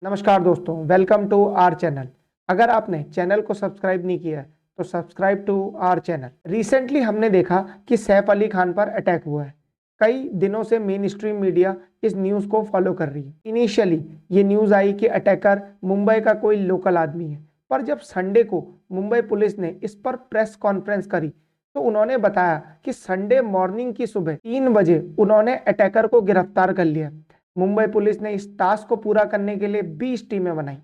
नमस्कार दोस्तों, welcome to our channel. अगर आपने चैनल को सब्सक्राइब नहीं किया है तो subscribe to our channel. Recently हमने देखा कि सैफ अली खान पर अटैक हुआ है। कई दिनों से मेन स्ट्रीम मीडिया इस न्यूज़ को फॉलो कर रही है। इनिशियली ये न्यूज़ आई कि अटैकर मुंबई का कोई लोकल आदमी है, पर जब संडे को मुंबई पुलिस ने इस पर प्रेस कॉन्फ्रेंस करी तो उन्होंने बताया कि संडे मॉर्निंग की सुबह 3 बजे उन्होंने अटैकर को गिरफ्तार कर लिया। मुंबई पुलिस ने इस टास्क को पूरा करने के लिए 20 टीमें बनाई।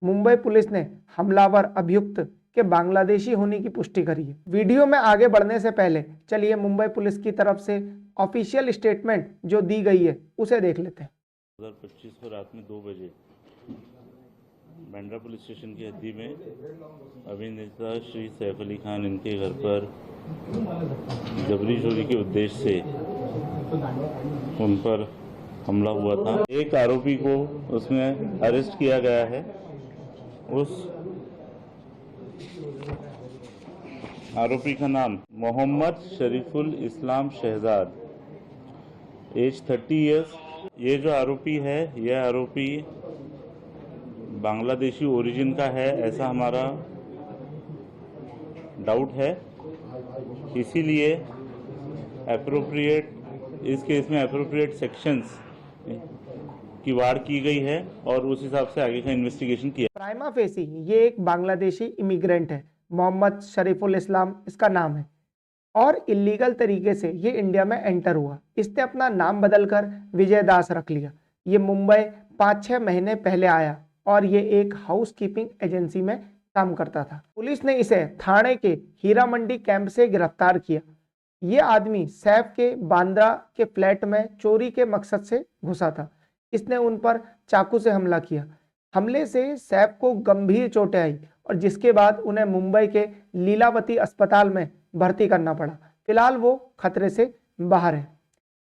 मुंबई पुलिस ने हमलावर अभियुक्त के बांग्लादेशी होने की पुष्टि करी है। वीडियो में आगे बढ़ने से पहले चलिए मुंबई पुलिस की तरफ से ऑफिशियल स्टेटमेंट जो दी गई है उसे देख लेते हैं। 2025 को रात में 2 बजे बांद्रा पुलिस स्टेशन की हद्दी में अभिनेता श्री सैफ अली खान इनके घर पर जबरी चोरी के उद्देश्य से उन पर हमला हुआ था। एक आरोपी को उसमें अरेस्ट किया गया है। उस आरोपी का नाम मोहम्मद शरीफुल इस्लाम शहजाद, एज 30 ईयर्स। ये जो आरोपी है, यह आरोपी बांग्लादेशी ओरिजिन का है, ऐसा हमारा डाउट है। इसीलिए इस केस में एप्रोप्रिएट सेक्शंस की वार की गई है और उस हिसाब से आगे का इन्वेस्टिगेशन किया। प्राइमा फेसी ये एक बांग्लादेशी इमिग्रेंट है, मोहम्मद शरीफुल इस्लाम इसका नाम है, और इलीगल तरीके से ये इंडिया में एंटर हुआ। इसने अपना नाम बदलकर विजय दास रख लिया। ये मुंबई 5-6 महीने पहले आया और ये एक हाउस कीपिंग एजेंसी में काम करता था। पुलिस ने इसे थाने के हीरा मंडी कैंप से गिरफ्तार किया। ये आदमी सैफ के बांद्रा के फ्लैट में चोरी के मकसद से घुसा था। इसने उन पर चाकू से हमला किया। हमले से सैफ को गंभीर चोटें आई और जिसके बाद उन्हें मुंबई के लीलावती अस्पताल में भर्ती करना पड़ा। फिलहाल वो खतरे से बाहर है।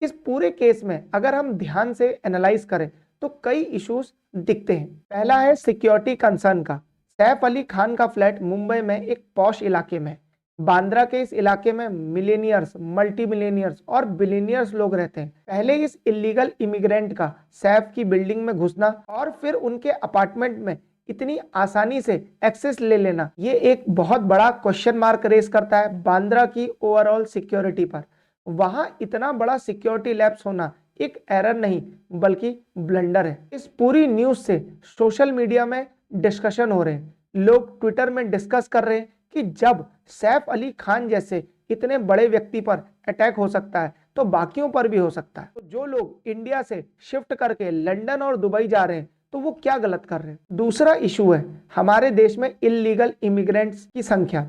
इस पूरे केस में अगर हम ध्यान से एनालाइज करें तो कई इश्यूज दिखते हैं। पहला है सिक्योरिटी कंसर्न का। सैफ अली खान का फ्लैट मुंबई में एक पॉश इलाके में, बांद्रा के इस इलाके में मिलेनियर्स, मल्टी मिलेनियर्स और बिलियनियर्स लोग रहते हैं। पहले इस इलीगल इमिग्रेंट का सैफ की बिल्डिंग में घुसना और फिर उनके अपार्टमेंट में इतनी आसानी से एक्सेस ले लेना, ये एक बहुत बड़ा क्वेश्चन मार्क रेस करता है बांद्रा की ओवरऑल सिक्योरिटी पर। वहां इतना बड़ा सिक्योरिटी लैप्स होना एक एरर नहीं बल्कि ब्लंडर है। इस पूरी न्यूज से सोशल मीडिया में डिस्कशन हो रहे हैं। लोग ट्विटर में डिस्कस कर रहे हैं कि जब सैफ अली खान जैसे इतने बड़े व्यक्ति पर अटैक हो सकता है तो बाकियों पर भी हो सकता है। तो जो लोग इंडिया से शिफ्ट करके लंदन और दुबई जा रहे हैं तो वो क्या गलत कर रहे हैं। दूसरा इशू है हमारे देश में इलीगल इमिग्रेंट्स की संख्या।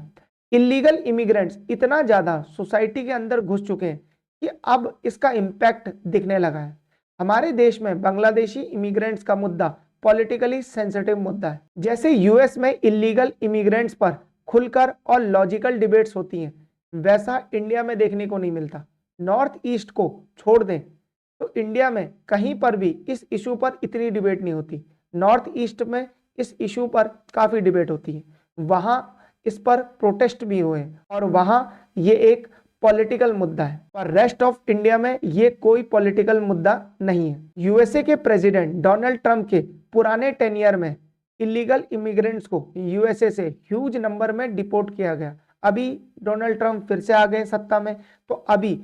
इलीगल इमिग्रेंट्स इतना ज्यादा सोसाइटी के अंदर घुस चुके हैं कि अब इसका इम्पैक्ट दिखने लगा है। हमारे देश में बांग्लादेशी इमिग्रेंट्स का मुद्दा पॉलिटिकली सेंसिटिव मुद्दा है। जैसे यूएस में इलीगल इमिग्रेंट्स पर खुलकर और लॉजिकल डिबेट्स होती हैं, वैसा इंडिया में देखने को नहीं मिलता। नॉर्थ ईस्ट को छोड़ दें तो इंडिया में कहीं पर भी इस इशू पर इतनी डिबेट नहीं होती। नॉर्थ ईस्ट में इस इशू पर काफी डिबेट होती है। वहां इस पर प्रोटेस्ट भी हुए और वहां ये एक पॉलिटिकल मुद्दा है, पर रेस्ट ऑफ इंडिया में ये कोई पॉलिटिकल मुद्दा नहीं है। यूएसए के प्रेसिडेंट डोनाल्ड ट्रंप के पुराने टेनियर में इलीगल इमिग्रेंट्स को यूएसए से ह्यूज नंबर में डिपोर्ट किया गया। अभी डोनाल्ड ट्रंप फिर से आ गए सत्ता में, तो अभी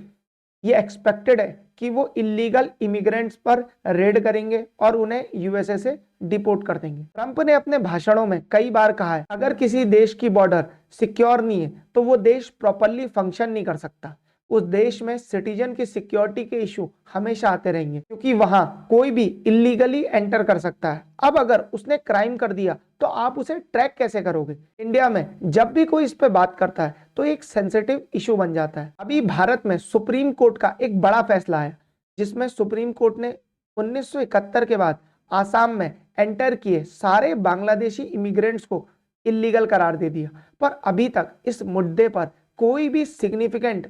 ये एक्सपेक्टेड है कि वो इलीगल इमिग्रेंट्स पर रेड करेंगे और उन्हें यूएसए से डिपोर्ट कर देंगे। ट्रंप ने अपने भाषणों में कई बार कहा है अगर किसी देश की बॉर्डर सिक्योर नहीं है तो वो देश प्रॉपरली फंक्शन नहीं कर सकता। उस देश में सिटीजन की सिक्योरिटी के इशू हमेशा आते रहेंगे क्योंकि वहां कोई भी इलीगली एंटर कर सकता है। अब अगर उसने क्राइम कर दिया तो आप उसे ट्रैक कैसे करोगे। इंडिया में जब भी कोई इस पे बात करता है तो एक सेंसिटिव इशू बन जाता है। अभी भारत में सुप्रीम कोर्ट का एक बड़ा फैसला आया जिसमें सुप्रीम कोर्ट ने 1971 के बाद आसाम में एंटर किए सारे बांग्लादेशी इमिग्रेंट्स को इलीगल करार दे दिया, पर अभी तक इस मुद्दे पर कोई भी सिग्निफिकेंट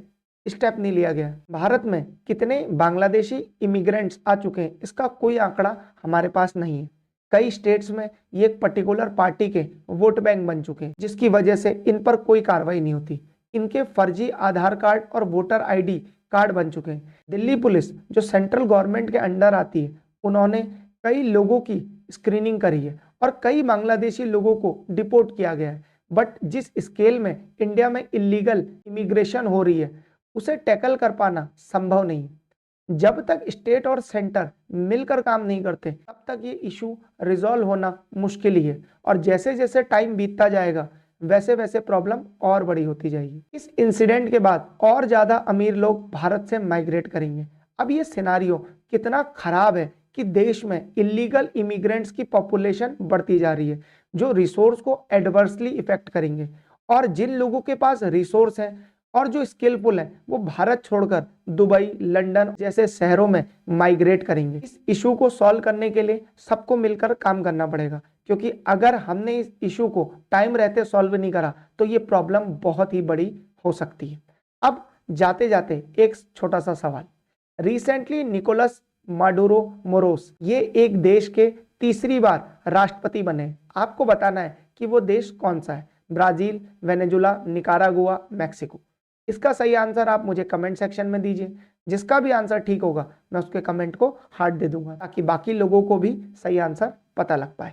स्टेप नहीं लिया गया। भारत में कितने बांग्लादेशी इमिग्रेंट्स आ चुके हैं इसका कोई आंकड़ा हमारे पास नहीं है। कई स्टेट्स में ये एक पर्टिकुलर पार्टी के वोट बैंक बन चुके हैं जिसकी वजह से इन पर कोई कार्रवाई नहीं होती। इनके फर्जी आधार कार्ड और वोटर आईडी कार्ड बन चुके हैं। दिल्ली पुलिस जो सेंट्रल गवर्नमेंट के अंडर आती है, उन्होंने कई लोगों की स्क्रीनिंग करी है और कई बांग्लादेशी लोगों को डिपोर्ट किया गया है। बट जिस स्केल में इंडिया में इलीगल इमिग्रेशन हो रही है उसे टैकल कर पाना संभव नहीं। जब तक स्टेट और सेंटर मिलकर काम नहीं करते तब तक ये इशू रिजॉल्व होना मुश्किल ही है और जैसे जैसे टाइम बीतता जाएगा वैसे वैसे प्रॉब्लम और बड़ी होती जाएगी। इस इंसिडेंट के बाद और ज्यादा अमीर लोग भारत से माइग्रेट करेंगे। अब ये सिनारियो कितना खराब है कि देश में इलीगल इमिग्रेंट्स की पॉपुलेशन बढ़ती जा रही है जो रिसोर्स को एडवर्सली इफेक्ट करेंगे और जिन लोगों के पास रिसोर्स है और जो स्किलफुल है वो भारत छोड़कर दुबई, लंदन जैसे शहरों में माइग्रेट करेंगे। इस इशू को सॉल्व करने के लिए सबको मिलकर काम करना पड़ेगा क्योंकि अगर हमने इस इशू को टाइम रहते सॉल्व नहीं करा तो ये प्रॉब्लम बहुत ही बड़ी हो सकती है। अब जाते जाते एक छोटा सा सवाल, रिसेंटली निकोलस माडुरो मोरोस ये एक देश के तीसरी बार राष्ट्रपति बने। आपको बताना है कि वो देश कौन सा है, ब्राजील, वेनेजुला, निकारागुआ, मैक्सिको। इसका सही आंसर आप मुझे कमेंट सेक्शन में दीजिए। जिसका भी आंसर ठीक होगा मैं उसके कमेंट को हार्ट दे दूंगा ताकि बाकी लोगों को भी सही आंसर पता लग पाए।